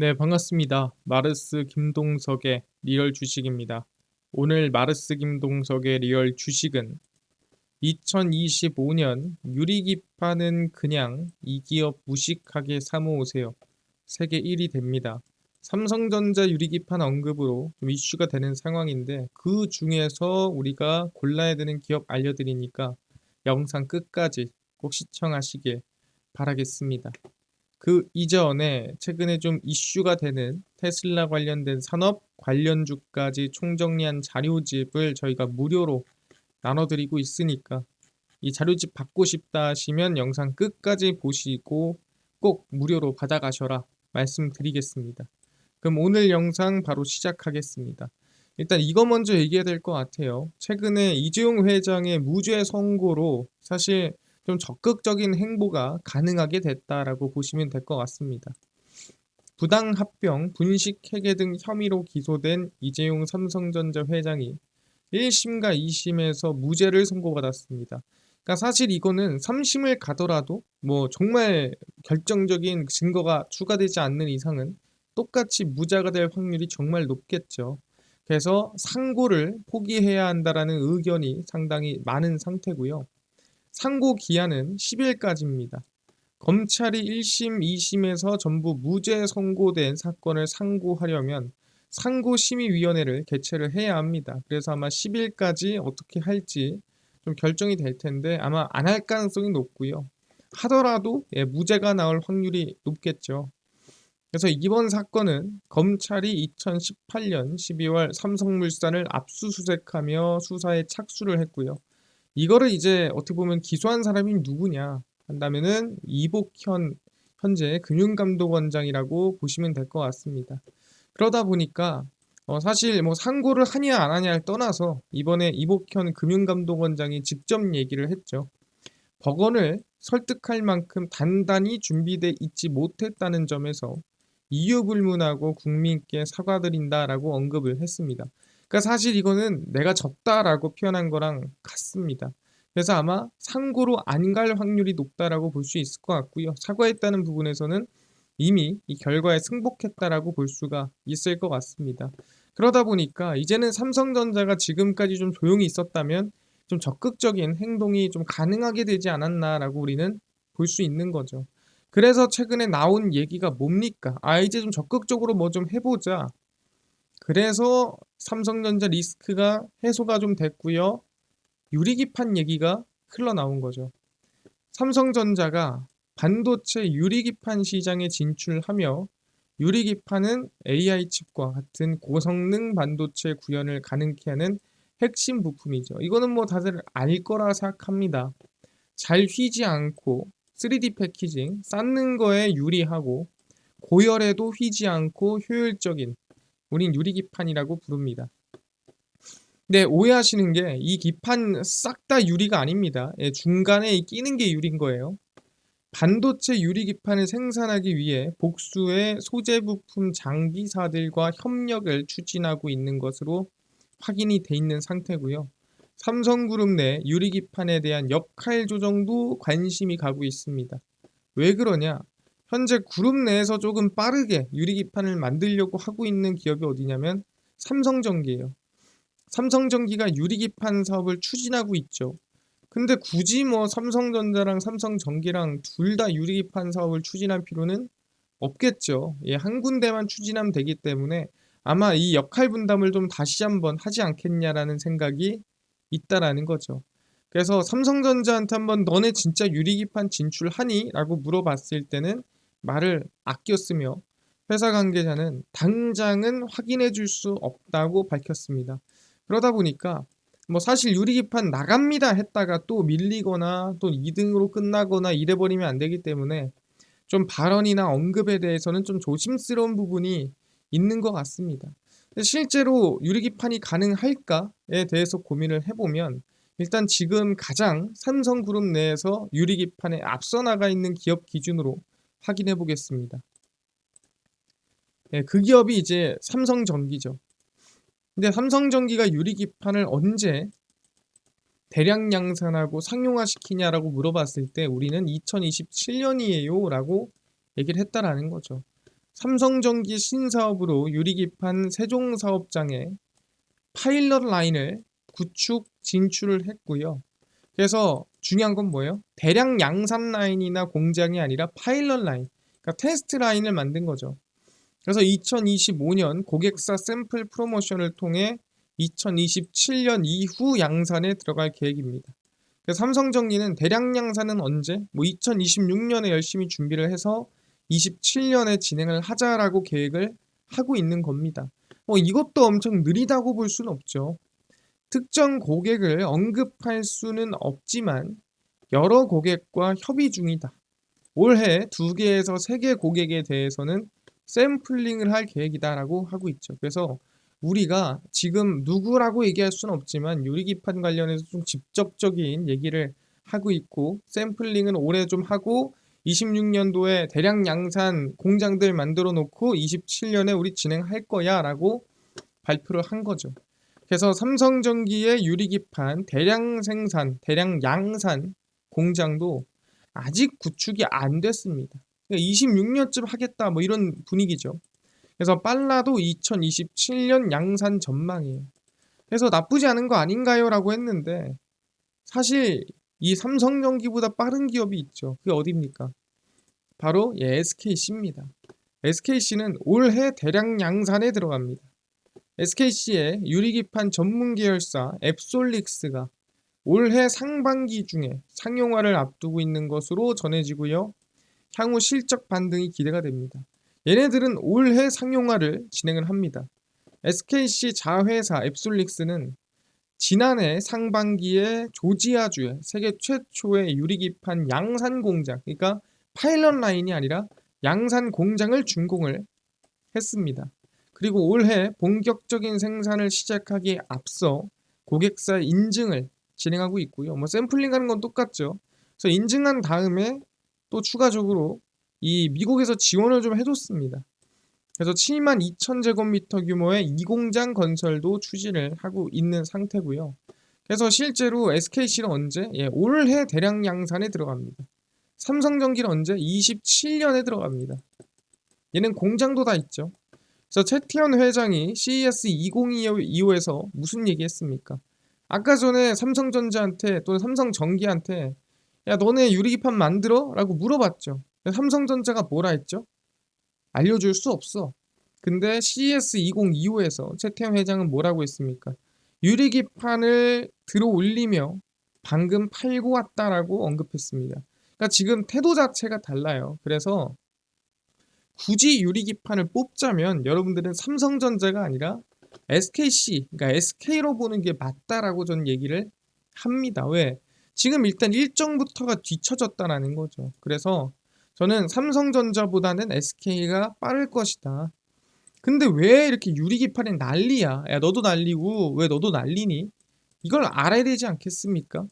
네, 반갑습니다. 마르스 김동석의 리얼 주식입니다. 오늘 마르스 김동석의 리얼 주식은 2025년 유리기판은 그냥 이 기업 무식하게 사모으세요. 세계 1위 됩니다. 삼성전자 유리기판 언급으로 좀 이슈가 되는 상황인데 그 중에서 우리가 골라야 되는 기업 알려드리니까 영상 끝까지 꼭 시청하시길 바라겠습니다. 그 이전에 최근에 좀 이슈가 되는 테슬라 관련된 산업 관련주까지 총정리한 자료집을 저희가 무료로 나눠드리고 있으니까 이 자료집 받고 싶다 하시면 영상 끝까지 보시고 꼭 무료로 받아가셔라 말씀드리겠습니다. 그럼 오늘 영상 바로 시작하겠습니다. 일단 이거 먼저 얘기해야 될 것 같아요. 최근에 이재용 회장의 무죄 선고로 사실 좀 적극적인 행보가 가능하게 됐다라고 보시면 될 것 같습니다. 부당합병, 분식회계 등 혐의로 기소된 이재용 삼성전자 회장이 1심과 2심에서 무죄를 선고받았습니다. 그러니까 사실 이거는 3심을 가더라도 뭐 정말 결정적인 증거가 추가되지 않는 이상은 똑같이 무죄가 될 확률이 정말 높겠죠. 그래서 상고를 포기해야 한다라는 의견이 상당히 많은 상태고요. 상고 기한은 10일까지입니다. 검찰이 1심, 2심에서 전부 무죄 선고된 사건을 상고하려면 상고심의위원회를 개최를 해야 합니다. 그래서 아마 10일까지 어떻게 할지 좀 결정이 될 텐데 아마 안 할 가능성이 높고요. 하더라도 무죄가 나올 확률이 높겠죠. 그래서 이번 사건은 검찰이 2018년 12월 삼성물산을 압수수색하며 수사에 착수를 했고요. 이거를 이제 어떻게 보면 기소한 사람이 누구냐 한다면은 이복현 현재 금융감독원장이라고 보시면 될 것 같습니다. 그러다 보니까 사실 뭐 상고를 하냐 안 하냐를 떠나서 이번에 이복현 금융감독원장이 직접 얘기를 했죠. 법원을 설득할 만큼 단단히 준비돼 있지 못했다는 점에서 이유불문하고 국민께 사과드린다라고 언급을 했습니다. 그러니까 사실 이거는 내가 졌다라고 표현한 거랑 같습니다. 그래서 아마 상고로 안 갈 확률이 높다라고 볼 수 있을 것 같고요. 사과했다는 부분에서는 이미 이 결과에 승복했다라고 볼 수가 있을 것 같습니다. 그러다 보니까 이제는 삼성전자가 지금까지 좀 조용히 있었다면 좀 적극적인 행동이 좀 가능하게 되지 않았나라고 우리는 볼 수 있는 거죠. 그래서 최근에 나온 얘기가 뭡니까? 이제 좀 적극적으로 뭐 좀 해보자. 그래서 삼성전자 리스크가 해소가 좀 됐고요. 유리기판 얘기가 흘러나온 거죠. 삼성전자가 반도체 유리기판 시장에 진출하며 유리기판은 AI 칩과 같은 고성능 반도체 구현을 가능케 하는 핵심 부품이죠. 이거는 뭐 다들 알 거라 생각합니다. 잘 휘지 않고 3D 패키징, 쌓는 거에 유리하고 고열에도 휘지 않고 효율적인 우린 유리기판이라고 부릅니다. 네, 오해하시는 게 이 기판 싹 다 유리가 아닙니다. 중간에 끼는 게 유리인 거예요. 반도체 유리기판을 생산하기 위해 복수의 소재 부품 장비사들과 협력을 추진하고 있는 것으로 확인이 돼 있는 상태고요. 삼성그룹 내 유리기판에 대한 역할 조정도 관심이 가고 있습니다. 왜 그러냐? 현재 그룹 내에서 조금 빠르게 유리기판을 만들려고 하고 있는 기업이 어디냐면 삼성전기예요. 삼성전기가 유리기판 사업을 추진하고 있죠. 근데 굳이 뭐 삼성전자랑 삼성전기랑 둘 다 유리기판 사업을 추진할 필요는 없겠죠. 한 군데만 추진하면 되기 때문에 아마 이 역할 분담을 좀 다시 한번 하지 않겠냐라는 생각이 있다라는 거죠. 그래서 삼성전자한테 한번 너네 진짜 유리기판 진출하니? 라고 물어봤을 때는 말을 아꼈으며 회사 관계자는 당장은 확인해 줄 수 없다고 밝혔습니다. 그러다 보니까 뭐 사실 유리기판 나갑니다 했다가 또 밀리거나 또 2등으로 끝나거나 이래버리면 안 되기 때문에 좀 발언이나 언급에 대해서는 좀 조심스러운 부분이 있는 것 같습니다. 실제로 유리기판이 가능할까에 대해서 고민을 해보면 일단 지금 가장 삼성그룹 내에서 유리기판에 앞서 나가 있는 기업 기준으로 확인해 보겠습니다. 그 기업이 이제 삼성전기죠. 근데 삼성전기가 유리기판을 언제 대량 양산하고 상용화시키냐라고 물어봤을 때 우리는 2027년이에요 라고 얘기를 했다라는 거죠. 삼성전기 신사업으로 유리기판 세종사업장에 파일럿 라인을 구축 진출을 했고요. 그래서 중요한 건 뭐예요? 대량 양산 라인이나 공장이 아니라 파일럿 라인, 그러니까 테스트 라인을 만든 거죠. 그래서 2025년 고객사 샘플 프로모션을 통해 2027년 이후 양산에 들어갈 계획입니다. 그래서 삼성전기는 대량 양산은 언제? 2026년에 열심히 준비를 해서 27년에 진행을 하자라고 계획을 하고 있는 겁니다. 이것도 엄청 느리다고 볼 수는 없죠. 특정 고객을 언급할 수는 없지만 여러 고객과 협의 중이다. 올해 2개에서 3개 고객에 대해서는 샘플링을 할 계획이다라고 하고 있죠. 그래서 우리가 지금 누구라고 얘기할 수는 없지만 유리기판 관련해서 좀 직접적인 얘기를 하고 있고, 샘플링은 올해 좀 하고 26년도에 대량 양산 공장들 만들어 놓고 27년에 우리 진행할 거야 라고 발표를 한 거죠. 그래서 삼성전기의 유리기판 대량 생산, 대량 양산 공장도 아직 구축이 안 됐습니다. 26년쯤 하겠다 이런 분위기죠. 그래서 빨라도 2027년 양산 전망이에요. 그래서 나쁘지 않은 거 아닌가요? 라고 했는데 사실 이 삼성전기보다 빠른 기업이 있죠. 그게 어디입니까? 바로 SKC입니다. SKC는 올해 대량 양산에 들어갑니다. SKC의 유리기판 전문 계열사 앱솔릭스가 올해 상반기 중에 상용화를 앞두고 있는 것으로 전해지고요. 향후 실적 반등이 기대가 됩니다. 얘네들은 올해 상용화를 진행을 합니다. SKC 자회사 앱솔릭스는 지난해 상반기에 조지아주에 세계 최초의 유리기판 양산 공장, 그러니까 파일럿 라인이 아니라 양산 공장을 준공을 했습니다. 그리고 올해 본격적인 생산을 시작하기에 앞서 고객사 인증을 진행하고 있고요. 샘플링 하는 건 똑같죠. 그래서 인증한 다음에 또 추가적으로 이 미국에서 지원을 좀 해줬습니다. 그래서 72,000제곱미터 규모의 이 공장 건설도 추진을 하고 있는 상태고요. 그래서 실제로 SKC는 언제? 올해 대량 양산에 들어갑니다. 삼성전기는 언제? 27년에 들어갑니다. 얘는 공장도 다 있죠. 그래서 최태원 회장이 CES 2025에서 무슨 얘기했습니까? 아까 전에 삼성전자한테 또는 삼성전기한테 야 너네 유리기판 만들어? 라고 물어봤죠. 삼성전자가 뭐라 했죠? 알려줄 수 없어. 근데 CES 2025에서 최태원 회장은 뭐라고 했습니까? 유리기판을 들어 올리며 방금 팔고 왔다라고 언급했습니다. 그러니까 지금 태도 자체가 달라요. 그래서 굳이 유리기판을 뽑자면 여러분들은 삼성전자가 아니라 SKC, 그러니까 SK로 보는 게 맞다라고 저는 얘기를 합니다. 왜? 지금 일단 일정부터가 뒤쳐졌다라는 거죠. 그래서 저는 삼성전자보다는 SK가 빠를 것이다. 근데 왜 이렇게 유리기판이 난리야? 야, 너도 난리고 왜 너도 난리니? 이걸 알아야 되지 않겠습니까?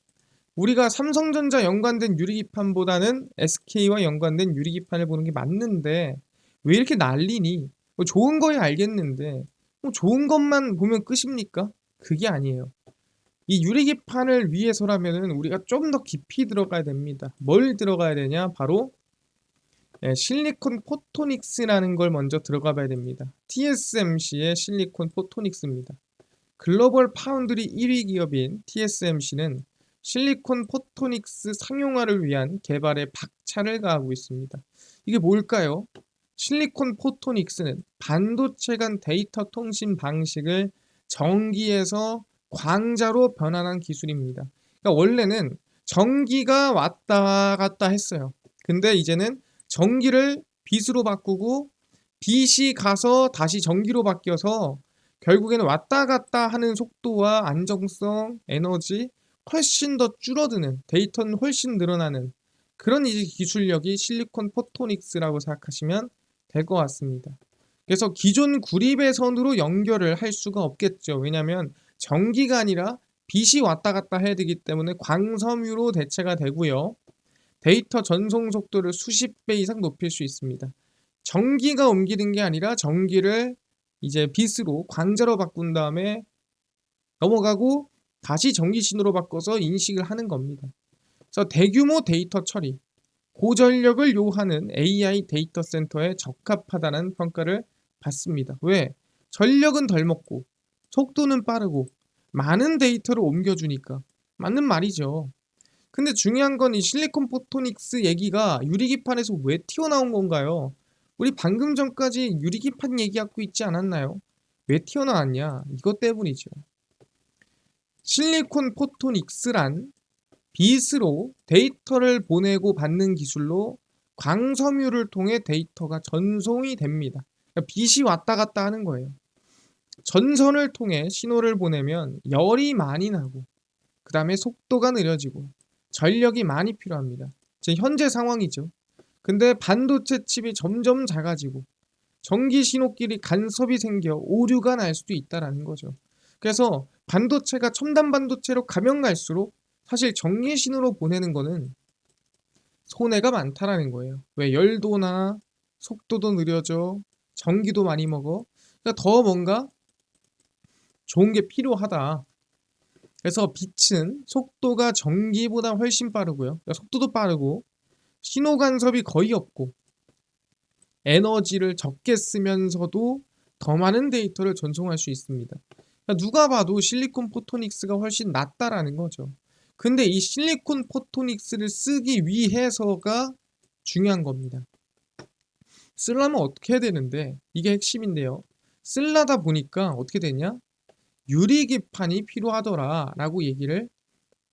우리가 삼성전자 연관된 유리기판보다는 SK와 연관된 유리기판을 보는 게 맞는데 왜 이렇게 난리니? 좋은 거야 알겠는데 좋은 것만 보면 끝입니까? 그게 아니에요. 이 유리기판을 위해서라면 우리가 좀 더 깊이 들어가야 됩니다. 뭘 들어가야 되냐? 바로 실리콘 포토닉스라는 걸 먼저 들어가 봐야 됩니다. TSMC의 실리콘 포토닉스입니다. 글로벌 파운드리 1위 기업인 TSMC는 실리콘 포토닉스 상용화를 위한 개발에 박차를 가하고 있습니다. 이게 뭘까요? 실리콘 포토닉스는 반도체 간 데이터 통신 방식을 전기에서 광자로 변환한 기술입니다. 그러니까 원래는 전기가 왔다 갔다 했어요. 근데 이제는 전기를 빛으로 바꾸고 빛이 가서 다시 전기로 바뀌어서 결국에는 왔다 갔다 하는 속도와 안정성, 에너지 훨씬 더 줄어드는, 데이터는 훨씬 늘어나는 그런 이제 기술력이 실리콘 포토닉스라고 생각하시면 될 것 같습니다. 그래서 기존 구리배선으로 연결을 할 수가 없겠죠. 왜냐하면 전기가 아니라 빛이 왔다 갔다 해야 되기 때문에 광섬유로 대체가 되고요. 데이터 전송 속도를 수십 배 이상 높일 수 있습니다. 전기가 옮기는 게 아니라 전기를 이제 빛으로 광자로 바꾼 다음에 넘어가고 다시 전기 신호로 바꿔서 인식을 하는 겁니다. 그래서 대규모 데이터 처리, 고전력을 요하는 AI 데이터 센터에 적합하다는 평가를 받습니다. 왜? 전력은 덜 먹고 속도는 빠르고 많은 데이터를 옮겨주니까. 맞는 말이죠. 근데 중요한 건 이 실리콘 포토닉스 얘기가 유리기판에서 왜 튀어나온 건가요? 우리 방금 전까지 유리기판 얘기하고 있지 않았나요? 왜 튀어나왔냐? 이것 때문이죠. 실리콘 포토닉스란 빛으로 데이터를 보내고 받는 기술로 광섬유를 통해 데이터가 전송이 됩니다. 그러니까 빛이 왔다 갔다 하는 거예요. 전선을 통해 신호를 보내면 열이 많이 나고 그 다음에 속도가 느려지고 전력이 많이 필요합니다. 지금 현재 상황이죠. 근데 반도체 칩이 점점 작아지고 전기 신호끼리 간섭이 생겨 오류가 날 수도 있다라는 거죠. 그래서 반도체가 첨단 반도체로 가면 갈수록 사실 전기 신호로 보내는 거는 손해가 많다라는 거예요. 왜? 열도나 속도도 느려져, 전기도 많이 먹어. 그러니까 더 뭔가 좋은 게 필요하다. 그래서 빛은 속도가 전기보다 훨씬 빠르고요. 그러니까 속도도 빠르고 신호 간섭이 거의 없고 에너지를 적게 쓰면서도 더 많은 데이터를 전송할 수 있습니다. 그러니까 누가 봐도 실리콘 포토닉스가 훨씬 낫다라는 거죠. 근데 이 실리콘 포토닉스를 쓰기 위해서가 중요한 겁니다. 쓰려면 어떻게 해야 되는데 이게 핵심인데요. 쓰려다 보니까 어떻게 되냐? 유리기판이 필요하더라 라고 얘기를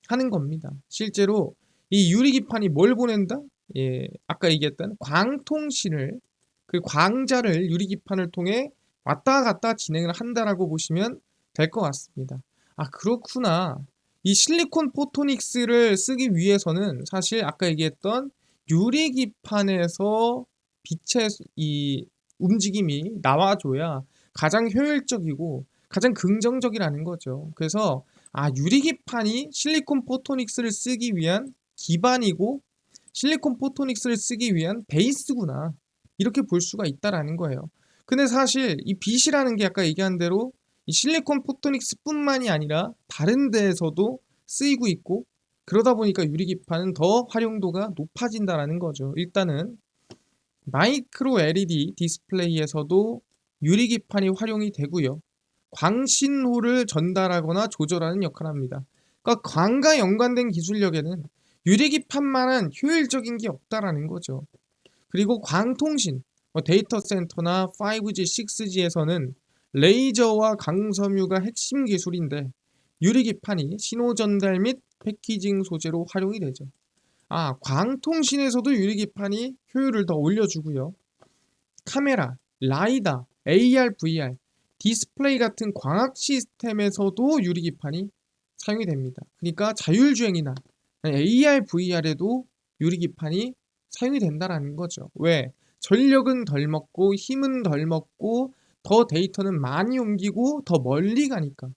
하는 겁니다. 실제로 이 유리기판이 뭘 보낸다? 예, 아까 얘기했던 광통신을 그 광자를 유리기판을 통해 왔다 갔다 진행을 한다라고 보시면 될 것 같습니다. 아, 그렇구나. 이 실리콘 포토닉스를 쓰기 위해서는 사실 아까 얘기했던 유리기판에서 빛의 이 움직임이 나와줘야 가장 효율적이고 가장 긍정적이라는 거죠. 그래서 유리기판이 실리콘 포토닉스를 쓰기 위한 기반이고 실리콘 포토닉스를 쓰기 위한 베이스구나. 이렇게 볼 수가 있다라는 거예요. 근데 사실 이 빛이라는 게 아까 얘기한 대로 이 실리콘 포토닉스뿐만이 아니라 다른 데에서도 쓰이고 있고 그러다 보니까 유리기판은 더 활용도가 높아진다라는 거죠. 일단은 마이크로 LED 디스플레이에서도 유리기판이 활용이 되고요. 광신호를 전달하거나 조절하는 역할을 합니다. 그러니까 광과 연관된 기술력에는 유리기판만한 효율적인 게 없다라는 거죠. 그리고 광통신, 데이터 센터나 5G, 6G에서는 레이저와 강섬유가 핵심 기술인데 유리기판이 신호 전달 및 패키징 소재로 활용이 되죠. 광통신에서도 유리기판이 효율을 더 올려주고요. 카메라, 라이다, AR, VR, 디스플레이 같은 광학 시스템에서도 유리기판이 사용이 됩니다. 그러니까 자율주행이나 AR, VR에도 유리기판이 사용이 된다라는 거죠. 왜? 전력은 덜 먹고 힘은 덜 먹고 더 데이터는 많이 옮기고 더 멀리 가니까.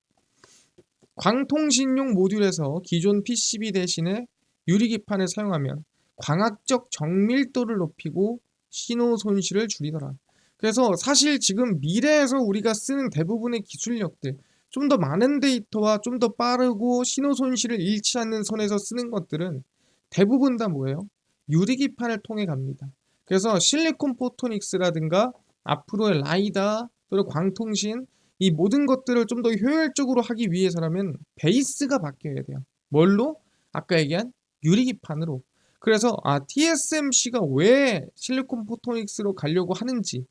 광통신용 모듈에서 기존 PCB 대신에 유리기판을 사용하면 광학적 정밀도를 높이고 신호 손실을 줄이더라. 그래서 사실 지금 미래에서 우리가 쓰는 대부분의 기술력들, 좀 더 많은 데이터와 좀 더 빠르고 신호 손실을 잃지 않는 선에서 쓰는 것들은 대부분 다 뭐예요? 유리기판을 통해 갑니다. 그래서 실리콘 포토닉스라든가 앞으로의 라이다 또는 광통신 이 모든 것들을 좀 더 효율적으로 하기 위해서라면 베이스가 바뀌어야 돼요. 뭘로? 아까 얘기한 유리기판으로. 그래서 TSMC가 왜 실리콘 포토닉스로 가려고 하는지,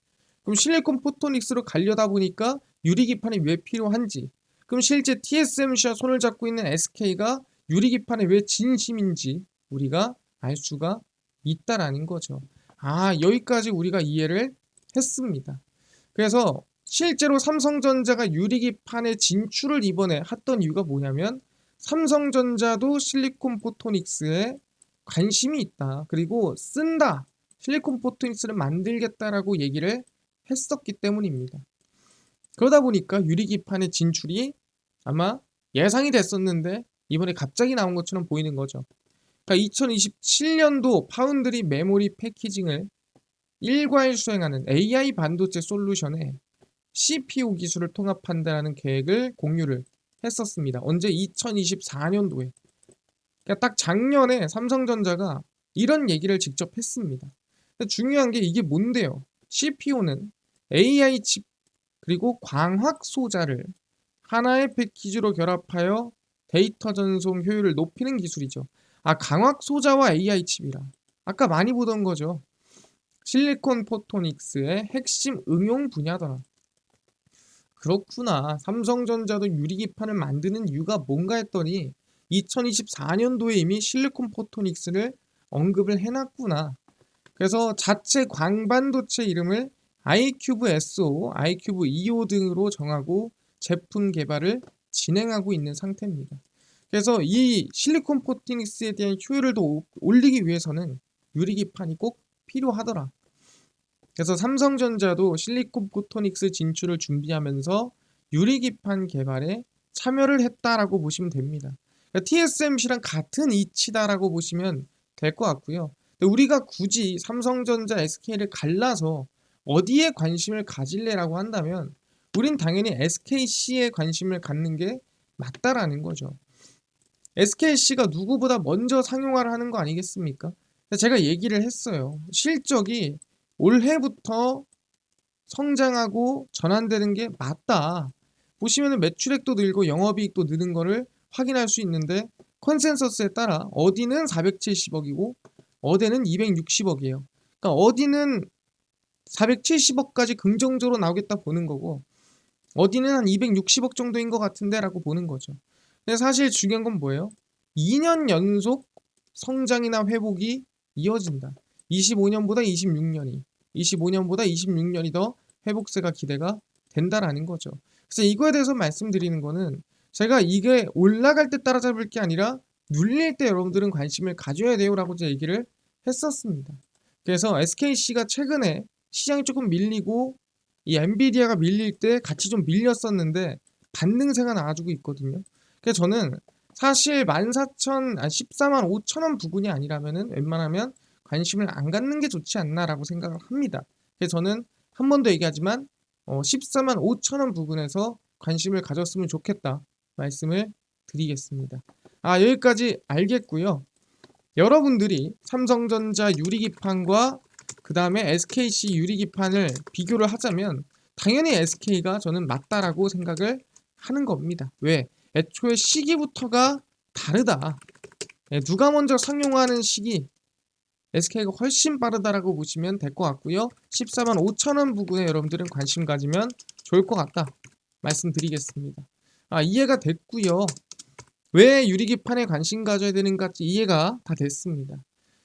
그럼 실리콘 포토닉스로 가려다 보니까 유리기판이 왜 필요한지, 그럼 실제 TSMC와 손을 잡고 있는 SK가 유리기판에 왜 진심인지 우리가 알 수가 있다라는 거죠. 여기까지 우리가 이해를 했습니다. 그래서 실제로 삼성전자가 유리기판에 진출을 이번에 했던 이유가 뭐냐면 삼성전자도 실리콘 포토닉스에 관심이 있다. 그리고 쓴다. 실리콘 포토닉스를 만들겠다라고 얘기를 했었기 때문입니다. 그러다 보니까 유리기판의 진출이 아마 예상이 됐었는데 이번에 갑자기 나온 것처럼 보이는 거죠. 그러니까 2027년도 파운드리 메모리 패키징을 일괄 수행하는 AI 반도체 솔루션에 CPU 기술을 통합한다는 계획을 공유를 했었습니다. 언제? 2024년도에. 그러니까 딱 작년에 삼성전자가 이런 얘기를 직접 했습니다. 중요한 게 이게 뭔데요? CPU는 AI 칩 그리고 광학 소자를 하나의 패키지로 결합하여 데이터 전송 효율을 높이는 기술이죠. 광학 소자와 AI 칩이라. 아까 많이 보던 거죠. 실리콘 포토닉스의 핵심 응용 분야더라. 그렇구나. 삼성전자도 유리기판을 만드는 이유가 뭔가 했더니 2024년도에 이미 실리콘 포토닉스를 언급을 해놨구나. 그래서 자체 광반도체 이름을 아이큐브 SO, 아이큐브 EO 등으로 정하고 제품 개발을 진행하고 있는 상태입니다. 그래서 이 실리콘 포토닉스에 대한 효율을 더 올리기 위해서는 유리기판이 꼭 필요하더라. 그래서 삼성전자도 실리콘 포토닉스 진출을 준비하면서 유리기판 개발에 참여를 했다라고 보시면 됩니다. 그러니까 TSMC랑 같은 이치다라고 보시면 될 것 같고요. 우리가 굳이 삼성전자, SK를 갈라서 어디에 관심을 가질래라고 한다면 우린 당연히 SKC에 관심을 갖는 게 맞다라는 거죠. SKC가 누구보다 먼저 상용화를 하는 거 아니겠습니까? 제가 얘기를 했어요. 실적이 올해부터 성장하고 전환되는 게 맞다. 보시면은 매출액도 늘고 영업이익도 느는 거를 확인할 수 있는데 컨센서스에 따라 어디는 470억이고 어디는 260억이에요. 그러니까 어디는 470억까지 긍정적으로 나오겠다 보는 거고 어디는 한 260억 정도인 것 같은데 라고 보는 거죠. 근데 사실 중요한 건 뭐예요? 2년 연속 성장이나 회복이 이어진다. 25년보다 26년이 25년보다 26년이 더 회복세가 기대가 된다라는 거죠. 그래서 이거에 대해서 말씀드리는 거는 제가 이게 올라갈 때 따라잡을 게 아니라 눌릴 때 여러분들은 관심을 가져야 돼요 라고 제가 얘기를 했었습니다. 그래서 SKC가 최근에 시장이 조금 밀리고 이 엔비디아가 밀릴 때 같이 좀 밀렸었는데 반등세가 나와주고 있거든요. 그래서 저는 사실 14만 5천 원 부근이 아니라면은 웬만하면 관심을 안 갖는 게 좋지 않나라고 생각을 합니다. 그래서 저는 한 번 더 얘기하지만 14만 5천 원 부근에서 관심을 가졌으면 좋겠다 말씀을 드리겠습니다. 여기까지 알겠고요. 여러분들이 삼성전자 유리기판과 그 다음에 SKC 유리기판을 비교를 하자면 당연히 SK가 저는 맞다라고 생각을 하는 겁니다. 왜? 애초에 시기부터가 다르다. 누가 먼저 상용화하는 시기 SK가 훨씬 빠르다라고 보시면 될 것 같고요. 14만 5천 원 부근에 여러분들은 관심 가지면 좋을 것 같다 말씀드리겠습니다. 이해가 됐고요. 왜 유리기판에 관심 가져야 되는가 이해가 다 됐습니다.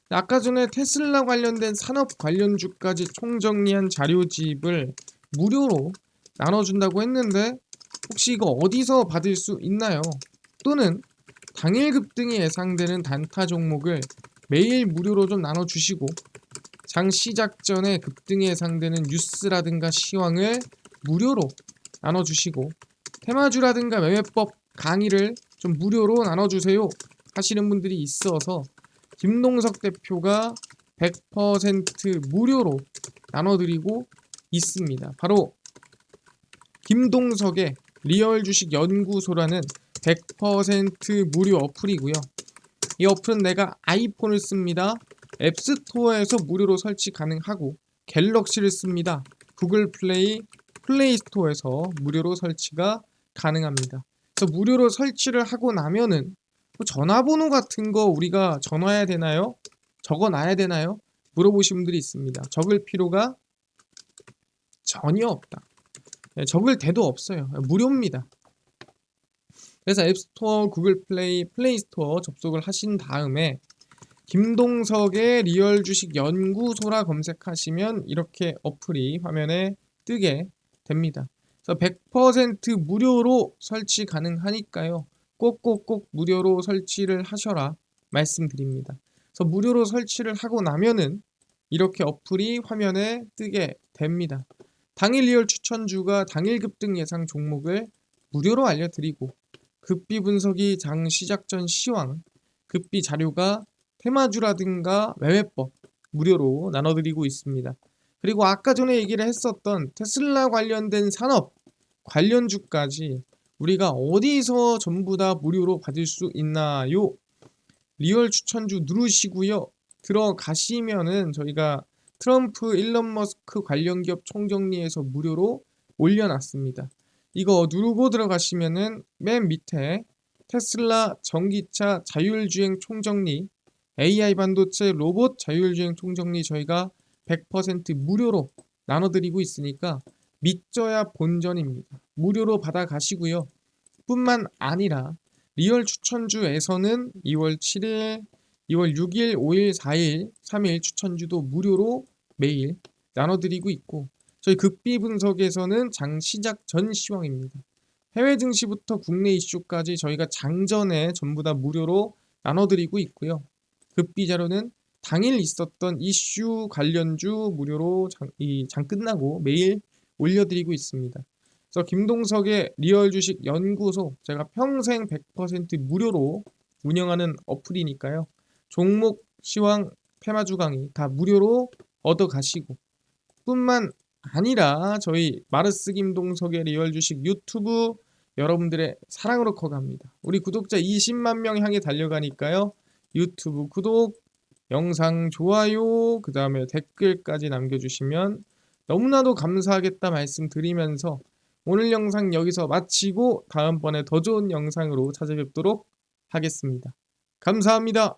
아까 전에 테슬라 관련된 산업 관련주까지 총정리한 자료집을 무료로 나눠준다고 했는데 혹시 이거 어디서 받을 수 있나요? 또는 당일 급등이 예상되는 단타 종목을 매일 무료로 좀 나눠주시고 장 시작 전에 급등이 예상되는 뉴스라든가 시황을 무료로 나눠주시고 테마주라든가 매매법 강의를 좀 무료로 나눠주세요 하시는 분들이 있어서 김동석 대표가 100% 무료로 나눠드리고 있습니다. 바로 김동석의 리얼 주식 연구소라는 100% 무료 어플이고요. 이 어플은 내가 아이폰을 씁니다. 앱스토어에서 무료로 설치 가능하고 갤럭시를 씁니다. 구글 플레이, 플레이 스토어에서 무료로 설치가 가능합니다. 그래서 무료로 설치를 하고 나면은 전화번호 같은 거 우리가 전화해야 되나요? 적어놔야 되나요? 물어보신 분들이 있습니다. 적을 필요가 전혀 없다. 적을 데도 없어요. 무료입니다. 그래서 앱스토어, 구글 플레이, 플레이 스토어 접속을 하신 다음에 김동석의 리얼 주식 연구소라 검색하시면 이렇게 어플이 화면에 뜨게 됩니다. 그래서 100% 무료로 설치 가능하니까요. 꼭꼭꼭 무료로 설치를 하셔라 말씀드립니다. 그래서 무료로 설치를 하고 나면은 이렇게 어플이 화면에 뜨게 됩니다. 당일 리얼 추천주가 당일 급등 예상 종목을 무료로 알려드리고 급비 분석이 장 시작 전 시황, 급비 자료가 테마주라든가 매매법 무료로 나눠드리고 있습니다. 그리고 아까 전에 얘기를 했었던 테슬라 관련된 산업 관련주까지 우리가 어디서 전부 다 무료로 받을 수 있나요? 리얼 추천주 누르시고요. 들어가시면은 저희가 트럼프 일론 머스크 관련 기업 총정리에서 무료로 올려놨습니다. 이거 누르고 들어가시면은 맨 밑에 테슬라 전기차 자율주행 총정리, AI 반도체 로봇 자율주행 총정리 저희가 100% 무료로 나눠드리고 있으니까 믿져야 본전입니다. 무료로 받아가시고요. 뿐만 아니라 리얼 추천주에서는 2월 7일, 2월 6일, 5일, 4일, 3일 추천주도 무료로 매일 나눠드리고 있고 저희 극비 분석에서는 장 시작 전 시황입니다. 해외 증시부터 국내 이슈까지 저희가 장전에 전부 다 무료로 나눠드리고 있고요. 급비 자료는 당일 있었던 이슈 관련주 무료로 장 끝나고 매일 올려드리고 있습니다. 그래서 김동석의 리얼 주식 연구소 제가 평생 100% 무료로 운영하는 어플이니까요. 종목, 시황, 테마주 강의 다 무료로 얻어 가시고 뿐만 아니라 저희 마르스 김동석의 리얼 주식 유튜브 여러분들의 사랑으로 커갑니다. 우리 구독자 20만 명 향해 달려가니까요. 유튜브 구독, 영상 좋아요, 그 다음에 댓글까지 남겨주시면 너무나도 감사하겠다 말씀드리면서 오늘 영상 여기서 마치고 다음번에 더 좋은 영상으로 찾아뵙도록 하겠습니다. 감사합니다.